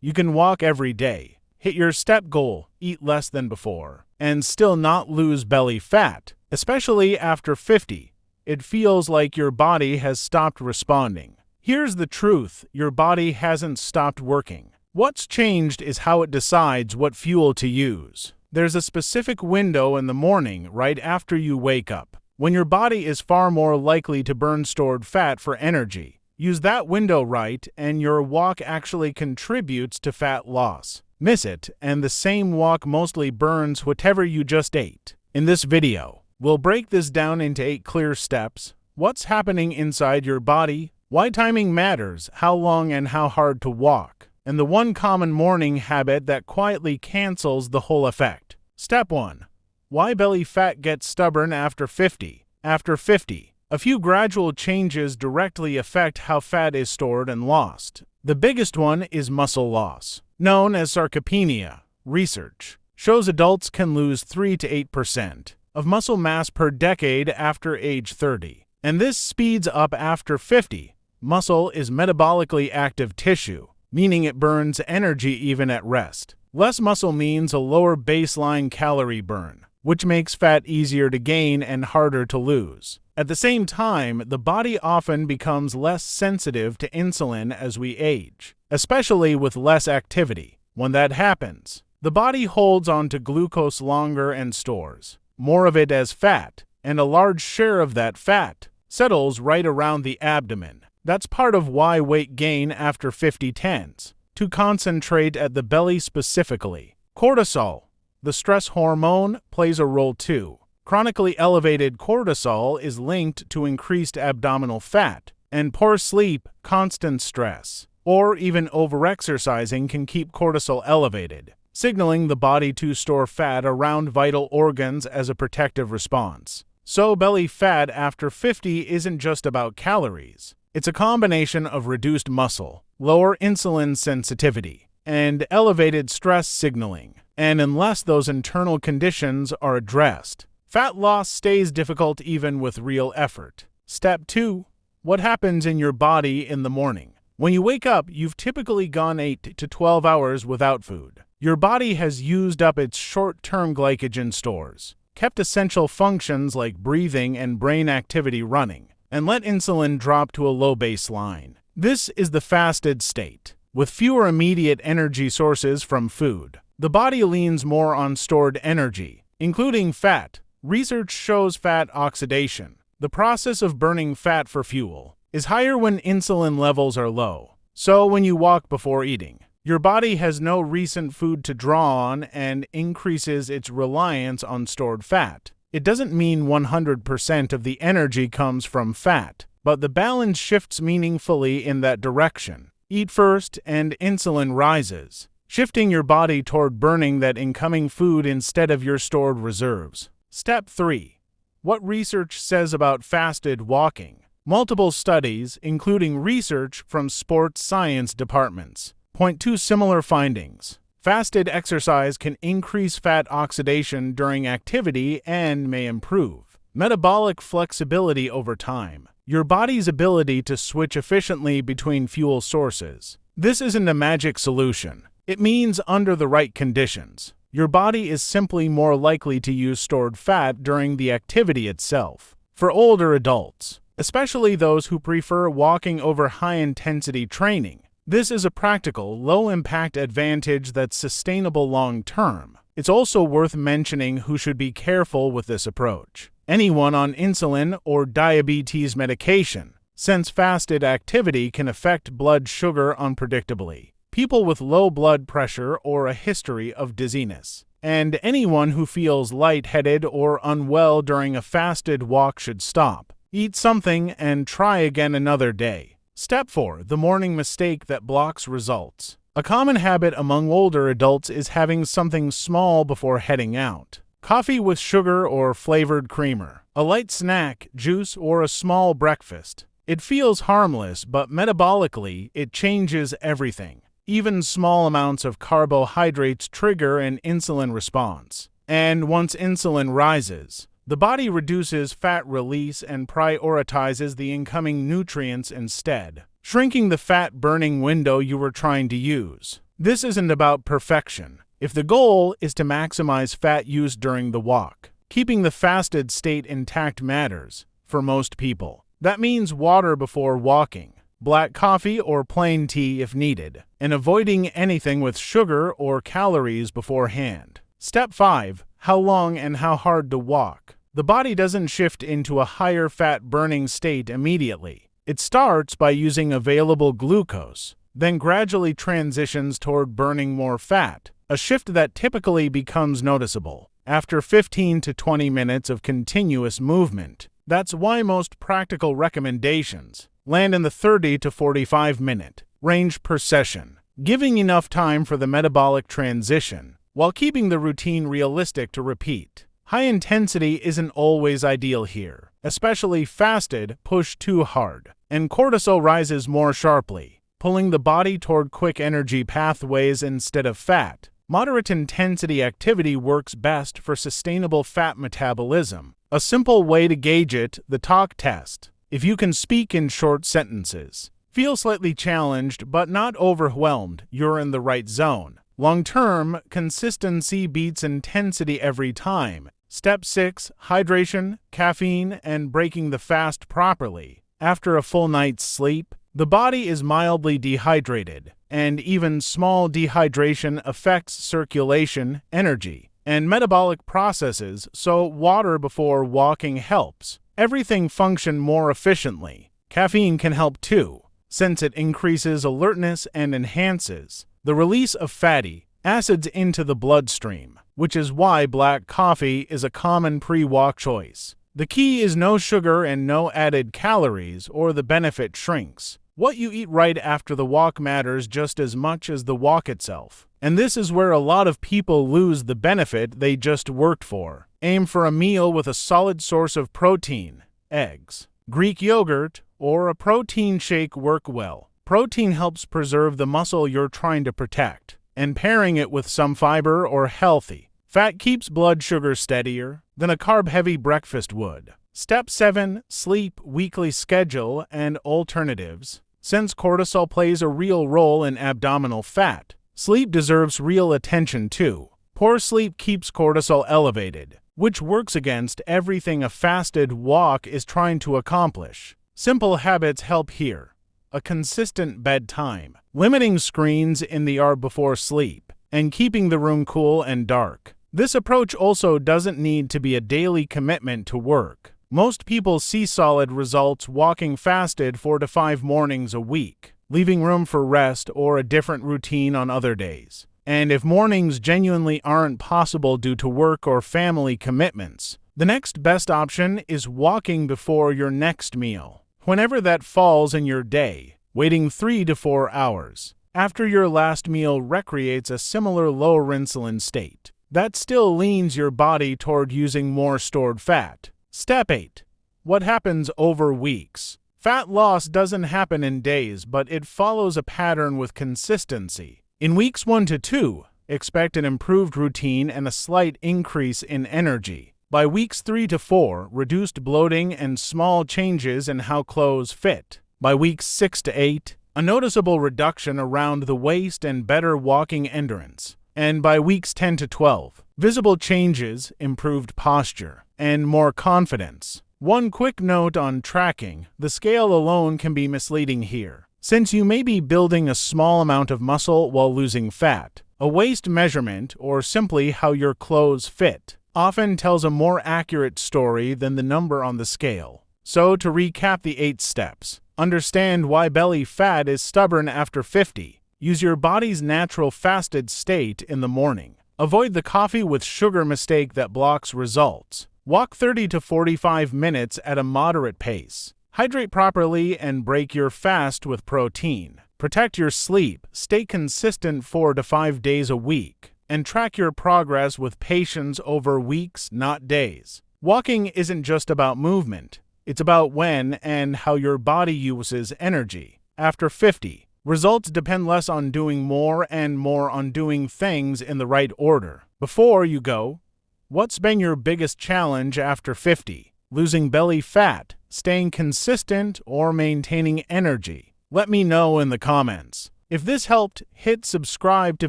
You can walk every day, hit your step goal, eat less than before, and still not lose belly fat. Especially after 50, it feels like your body has stopped responding. Here's the truth: your body hasn't stopped working. What's changed is how it decides what fuel to use. There's a specific window in the morning right after you wake up, when your body is far more likely to burn stored fat for energy. Use that window right, and your walk actually contributes to fat loss. Miss it, and the same walk mostly burns whatever you just ate. In this video, we'll break this down into 8 clear steps: what's happening inside your body, why timing matters, how long and how hard to walk, and the one common morning habit that quietly cancels the whole effect. Step 1. Why belly fat gets stubborn after 50. After 50, a few gradual changes directly affect how fat is stored and lost. The biggest one is muscle loss, known as sarcopenia. Research shows adults can lose 3 to 8% of muscle mass per decade after age 30, and this speeds up after 50. Muscle is metabolically active tissue, meaning it burns energy even at rest. Less muscle means a lower baseline calorie burn, which makes fat easier to gain and harder to lose. At the same time, the body often becomes less sensitive to insulin as we age, especially with less activity. When that happens, the body holds on to glucose longer and stores more of it as fat, and a large share of that fat settles right around the abdomen. That's part of why weight gain after 50 tends to concentrate at the belly specifically. Cortisol, the stress hormone, plays a role too. Chronically elevated cortisol is linked to increased abdominal fat, and poor sleep, constant stress, or even overexercising can keep cortisol elevated, signaling the body to store fat around vital organs as a protective response. So belly fat after 50 isn't just about calories. It's a combination of reduced muscle, lower insulin sensitivity, and elevated stress signaling. And unless those internal conditions are addressed, fat loss stays difficult even with real effort. Step 2. What happens in your body in the morning? When you wake up, you've typically gone 8 to 12 hours without food. Your body has used up its short-term glycogen stores, kept essential functions like breathing and brain activity running, and let insulin drop to a low baseline. This is the fasted state. With fewer immediate energy sources from food, the body leans more on stored energy, including fat. Research shows fat oxidation, the process of burning fat for fuel, is higher when insulin levels are low. So when you walk before eating, your body has no recent food to draw on and increases its reliance on stored fat. It doesn't mean 100% of the energy comes from fat, but the balance shifts meaningfully in that direction. Eat first and insulin rises, shifting your body toward burning that incoming food instead of your stored reserves. Step 3. What research says about fasted walking? Multiple studies, including research from sports science departments, point to similar findings. Fasted exercise can increase fat oxidation during activity and may improve metabolic flexibility over time, your body's ability to switch efficiently between fuel sources. This isn't a magic solution. It means under the right conditions, your body is simply more likely to use stored fat during the activity itself. For older adults, especially those who prefer walking over high-intensity training, this is a practical, low-impact advantage that's sustainable long-term. It's also worth mentioning who should be careful with this approach: anyone on insulin or diabetes medication, since fasted activity can affect blood sugar unpredictably, people with low blood pressure or a history of dizziness, and anyone who feels lightheaded or unwell during a fasted walk should stop, eat something, and try again another day. Step 4. The morning mistake that blocks results. A common habit among older adults is having something small before heading out. Coffee with sugar or flavored creamer, a light snack, juice, or a small breakfast. It feels harmless, but metabolically, it changes everything. Even small amounts of carbohydrates trigger an insulin response. And once insulin rises, the body reduces fat release and prioritizes the incoming nutrients instead, shrinking the fat-burning window you were trying to use. This isn't about perfection. If the goal is to maximize fat use during the walk, keeping the fasted state intact matters for most people. That means water before walking, black coffee or plain tea if needed, and avoiding anything with sugar or calories beforehand. Step 5. How long and how hard to walk. The body doesn't shift into a higher fat burning state immediately. It starts by using available glucose, then gradually transitions toward burning more fat, a shift that typically becomes noticeable after 15 to 20 minutes of continuous movement. That's why most practical recommendations land in the 30 to 45 minute range per session, giving enough time for the metabolic transition while keeping the routine realistic to repeat. High intensity isn't always ideal here, especially fasted push too hard, and cortisol rises more sharply, pulling the body toward quick energy pathways instead of fat. Moderate intensity activity works best for sustainable fat metabolism. A simple way to gauge it, the talk test. If you can speak in short sentences, feel slightly challenged but not overwhelmed, you're in the right zone. Long-term, consistency beats intensity every time. Step 6. Hydration, caffeine, and breaking the fast properly. After a full night's sleep, the body is mildly dehydrated, and even small dehydration affects circulation, energy, and metabolic processes, so water before walking helps everything function more efficiently. Caffeine can help too, since it increases alertness and enhances the release of fatty acids into the bloodstream, which is why black coffee is a common pre-walk choice. The key is no sugar and no added calories, or the benefit shrinks. What you eat right after the walk matters just as much as the walk itself. And this is where a lot of people lose the benefit they just worked for. Aim for a meal with a solid source of protein, eggs, Greek yogurt, or a protein shake work well. Protein helps preserve the muscle you're trying to protect, and pairing it with some fiber or healthy fat keeps blood sugar steadier than a carb-heavy breakfast would. Step 7. Sleep, weekly schedule, and alternatives. Since cortisol plays a real role in abdominal fat, sleep deserves real attention too. Poor sleep keeps cortisol elevated, which works against everything a fasted walk is trying to accomplish. Simple habits help here. A consistent bedtime, limiting screens in the hour before sleep, and keeping the room cool and dark. This approach also doesn't need to be a daily commitment to work. Most people see solid results walking fasted 4 to 5 mornings a week, leaving room for rest or a different routine on other days. And if mornings genuinely aren't possible due to work or family commitments, the next best option is walking before your next meal, whenever that falls in your day. Waiting 3 to 4 hours after your last meal recreates a similar lower insulin state. That still leans your body toward using more stored fat. Step 8. What happens over weeks? Fat loss doesn't happen in days, but it follows a pattern with consistency. In weeks 1 to 2, expect an improved routine and a slight increase in energy. By weeks 3 to 4, reduced bloating and small changes in how clothes fit. By weeks 6 to 8, a noticeable reduction around the waist and better walking endurance. And by weeks 10 to 12, visible changes, improved posture, and more confidence. One quick note on tracking: the scale alone can be misleading here, since you may be building a small amount of muscle while losing fat. A waist measurement, or simply how your clothes fit, often tells a more accurate story than the number on the scale. So to recap the 8 steps: understand why belly fat is stubborn after 50. Use your body's natural fasted state in the morning. Avoid the coffee with sugar mistake that blocks results. Walk 30 to 45 minutes at a moderate pace. Hydrate properly and break your fast with protein. Protect your sleep. Stay consistent 4 to 5 days a week. And track your progress with patience over weeks, not days. Walking isn't just about movement. It's about when and how your body uses energy. After 50, results depend less on doing more and more on doing things in the right order. Before you go, what's been your biggest challenge after 50? Losing belly fat, staying consistent, or maintaining energy? Let me know in the comments. If this helped, hit subscribe to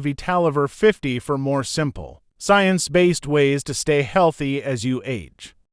Over50 for more simple, science-based ways to stay healthy as you age.